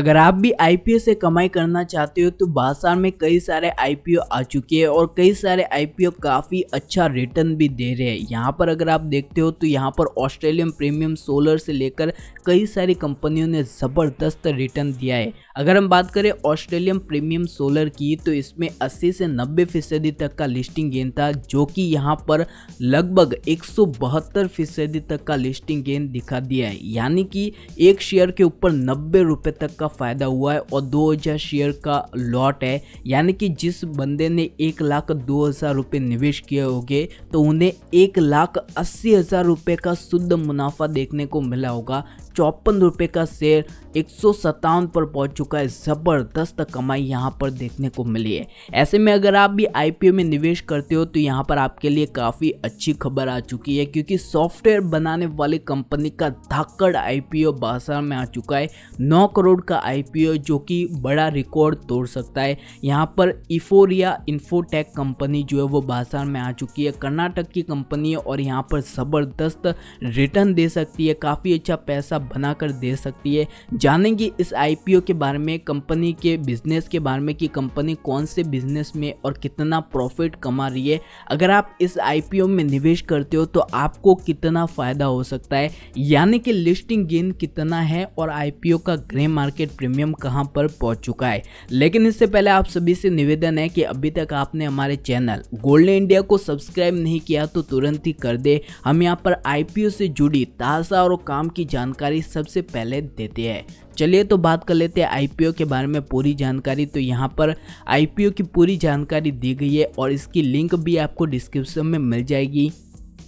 अगर आप भी आईपीओ से कमाई करना चाहते हो तो बाजार में कई सारे आईपीओ आ चुके हैं और कई सारे आईपीओ काफ़ी अच्छा रिटर्न भी दे रहे हैं। यहाँ पर अगर आप देखते हो तो यहाँ पर ऑस्ट्रेलियन प्रीमियम सोलर से लेकर कई सारी कंपनियों ने ज़बरदस्त रिटर्न दिया है। अगर हम बात करें ऑस्ट्रेलियन प्रीमियम सोलर की तो इसमें 80 से 90% तक का लिस्टिंग गेन था, जो कि यहाँ पर लगभग 172% तक का लिस्टिंग गेन दिखा दिया है। यानी कि एक शेयर के ऊपर 90 रुपये तक का फायदा हुआ है और 2000 शेयर का लॉट है। यानी कि जिस बंदे ने 1,02,000 रुपये निवेश किए होंगे तो उन्हें 1,80,000 रुपये का शुद्ध मुनाफा देखने को मिला होगा। 54 रुपये का शेयर 157 पर पहुंच चुका है। ज़बरदस्त कमाई यहाँ पर देखने को मिली है। ऐसे में अगर आप भी आईपीओ में निवेश करते हो तो यहाँ पर आपके लिए काफ़ी अच्छी खबर आ चुकी है, क्योंकि सॉफ्टवेयर बनाने वाली कंपनी का धाकड़ आईपीओ बाजार में आ चुका है। 9 करोड़ का आईपीओ, जो कि बड़ा रिकॉर्ड तोड़ सकता है। यहाँ पर इफोरिया इन्फोटेक कंपनी जो है वो बाजार में आ चुकी है। कर्नाटक की कंपनी है और यहाँ पर ज़बरदस्त रिटर्न दे सकती है, काफ़ी अच्छा पैसा बनाकर दे सकती है। जानेंगे इस आईपीओ के बारे में, कंपनी के बिजनेस के बारे में कि कंपनी कौन से बिजनेस में और कितना प्रॉफिट कमा रही है। अगर आप इस आईपीओ में निवेश करते हो तो आपको कितना फायदा हो सकता है, यानी कि लिस्टिंग गेन कितना है और आईपीओ का ग्रे मार्केट प्रीमियम कहां पर पहुंच चुका है। लेकिन इससे पहले आप सभी से निवेदन है कि अभी तक आपने हमारे चैनल गोल्डन इंडिया को सब्सक्राइब नहीं किया तो तुरंत ही कर दे। हम यहाँ पर आईपीओ से जुड़ी ताज़ा और काम की जानकारी सबसे पहले देते हैं। चलिए तो बात कर लेते हैं आईपीओ के बारे में पूरी जानकारी। तो यहाँ पर आईपीओ की पूरी जानकारी दी गई है और इसकी लिंक भी आपको डिस्क्रिप्शन में मिल जाएगी।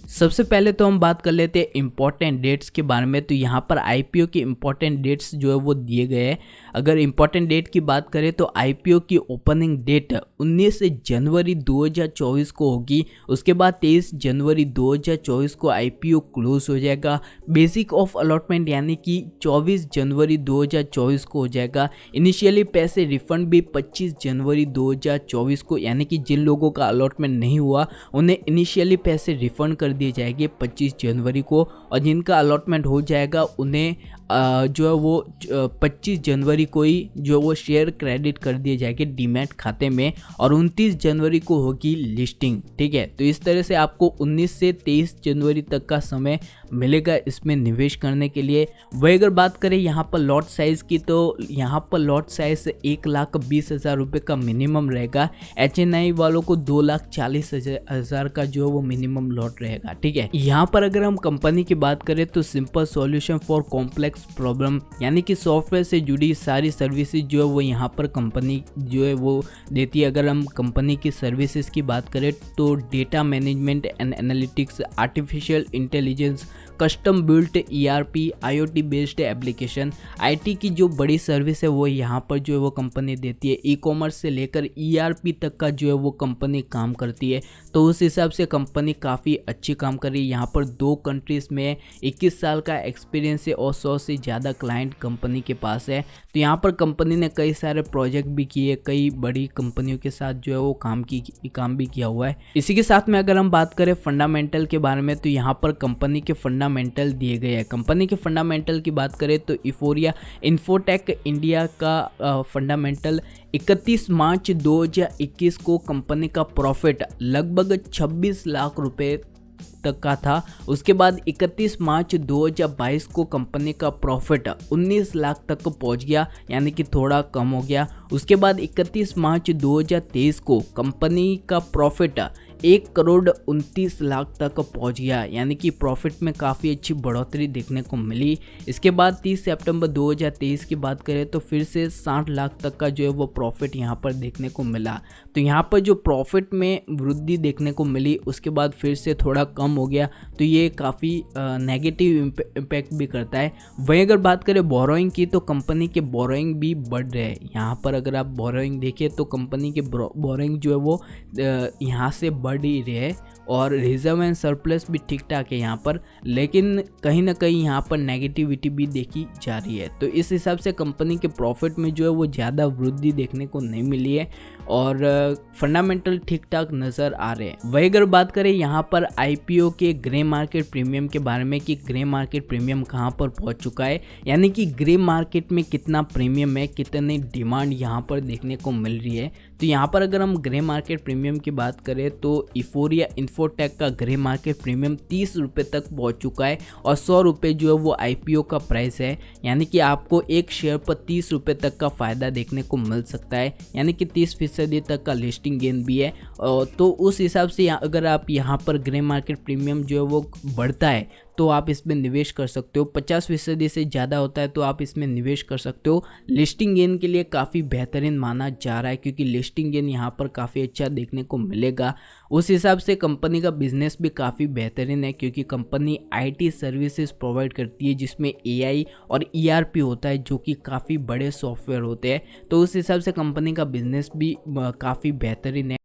सबसे पहले तो हम बात कर लेते हैं इम्पॉर्टेंट डेट्स के बारे में। तो यहाँ पर आईपीओ की इम्पॉर्टेंट डेट्स जो है वो दिए गए हैं। अगर इम्पॉर्टेंट डेट की बात करें तो आईपीओ की ओपनिंग डेट 19 जनवरी 2024 को होगी। उसके बाद 23 जनवरी 2024 को आईपीओ क्लोज हो जाएगा। बेसिक ऑफ अलॉटमेंट यानी कि 24 जनवरी 2024 को हो जाएगा। इनिशियली पैसे रिफंड भी 25 जनवरी 2024 को, यानी कि जिन लोगों का अलॉटमेंट नहीं हुआ उन्हें इनिशियली पैसे रिफंड कर दिए जाएंगे 25 जनवरी को, और जिनका अलॉटमेंट हो जाएगा उन्हें जो है वो 25 जनवरी को ही जो वो शेयर क्रेडिट कर दिए जाएंगे डीमैट खाते में, और 29 जनवरी को होगी लिस्टिंग। ठीक है, तो इस तरह से आपको 19 से 23 जनवरी तक का समय मिलेगा इसमें निवेश करने के लिए। वही अगर बात करें यहाँ पर लॉट साइज़ की, तो यहाँ पर लॉट साइज 1,20,000 रुपये का मिनिमम रहेगा। HNI वालों को 2,40,000 का जो वो मिनिमम लॉट रहेगा। ठीक है, यहाँ पर अगर हम कंपनी की बात करें तो simple solution for complex problem, यानी कि सॉफ्टवेयर से जुड़ी सारी सर्विसेज जो है वो यहाँ पर कंपनी जो है वो देती है। अगर हम कंपनी की सर्विसेज की बात करें तो data management and analytics, artificial intelligence, custom built ERP, IoT based application, IT की जो बड़ी सर्विस है वो यहाँ पर जो है वो कंपनी देती है। ई-कॉमर्स से लेकर ERP तक का जो है वो कंपनी काम करती है। तो उस हिसाब से कंपनी काफ़ी अच्छी काम कर रही है। यहाँ पर 2 कंट्रीज़ में 21 साल का एक्सपीरियंस है और 100 से ज़्यादा क्लाइंट कंपनी के पास है। तो यहाँ पर कंपनी ने कई सारे प्रोजेक्ट भी किए, कई बड़ी कंपनियों के साथ जो है वो काम भी किया हुआ है। इसी के साथ में अगर हम बात करें फंडामेंटल के बारे में तो यहाँ पर कंपनी के फंडामेंटल दिए गए हैं। कंपनी के फंडामेंटल की बात करें तो इफोरिया इन्फोटेक इंडिया का फंडामेंटल 31 मार्च 2021 को कंपनी का प्रॉफिट लगभग 26 लाख रुपए तक का था। उसके बाद 31 मार्च 2022 को कंपनी का प्रॉफिट 19 लाख तक पहुंच गया, यानी कि थोड़ा कम हो गया। उसके बाद 31 मार्च 2023 को कंपनी का प्रॉफिट 1,29,00,000 तक पहुंच गया, यानी कि प्रॉफिट में काफ़ी अच्छी बढ़ोतरी देखने को मिली। इसके बाद 30 सितंबर 2023 की बात करें तो फिर से 60 लाख तक का जो है वो प्रॉफिट यहाँ पर देखने को मिला। तो यहाँ पर जो प्रॉफिट में वृद्धि देखने को मिली उसके बाद फिर से थोड़ा कम हो गया, तो ये काफ़ी नेगेटिव इम्पैक्ट भी करता है। वहीं अगर बात करें बोरोइंग की तो कंपनी के बोरोइंग भी बढ़ रहे हैं। यहाँ पर अगर आप बोरोइंग देखें तो कंपनी के बोरोइंग जो है वो यहाँ से बढ़ बढ़ ही रहे हैं और रिजर्व एंड सरप्लस भी ठीक ठाक है यहाँ पर, लेकिन कहीं ना कहीं यहाँ पर नेगेटिविटी भी देखी जा रही है। तो इस हिसाब से कंपनी के प्रॉफिट में जो है वो ज़्यादा वृद्धि देखने को नहीं मिली है और फंडामेंटल ठीक ठाक नज़र आ रहे हैं। वही अगर बात करें यहाँ पर आईपीओ के ग्रे मार्केट प्रीमियम के बारे में कि ग्रे मार्केट प्रीमियम कहाँ पर पहुँच चुका है, यानी कि ग्रे मार्केट में कितना प्रीमियम है, कितनी डिमांड यहाँ पर देखने को मिल रही है। तो यहाँ पर अगर हम ग्रे मार्केट प्रीमियम की बात करें तो इफोरिया इन्फोटेक का ग्रे मार्केट प्रीमियम 30 रुपये तक पहुँच चुका है और 100 रुपये जो है वो आईपीओ का प्राइस है, यानी कि आपको एक शेयर पर 30 रुपये तक का फ़ायदा देखने को मिल सकता है, यानी कि 30% तक का लिस्टिंग गेन भी है। तो उस हिसाब से अगर आप यहाँ पर ग्रे मार्केट प्रीमियम जो है वो बढ़ता है तो आप इसमें निवेश कर सकते हो। 50% से ज़्यादा होता है तो आप इसमें निवेश कर सकते हो। लिस्टिंग गेन के लिए काफ़ी बेहतरीन माना जा रहा है क्योंकि लिस्टिंग गेन यहाँ पर काफ़ी अच्छा देखने को मिलेगा। उस हिसाब से कंपनी का बिजनेस भी काफ़ी बेहतरीन है क्योंकि कंपनी आईटी सर्विसेज प्रोवाइड करती है जिसमें एआई और ईआरपी होता है जो कि काफ़ी बड़े सॉफ्टवेयर होते हैं। तो उस हिसाब से कंपनी का बिजनेस भी काफ़ी बेहतरीन है।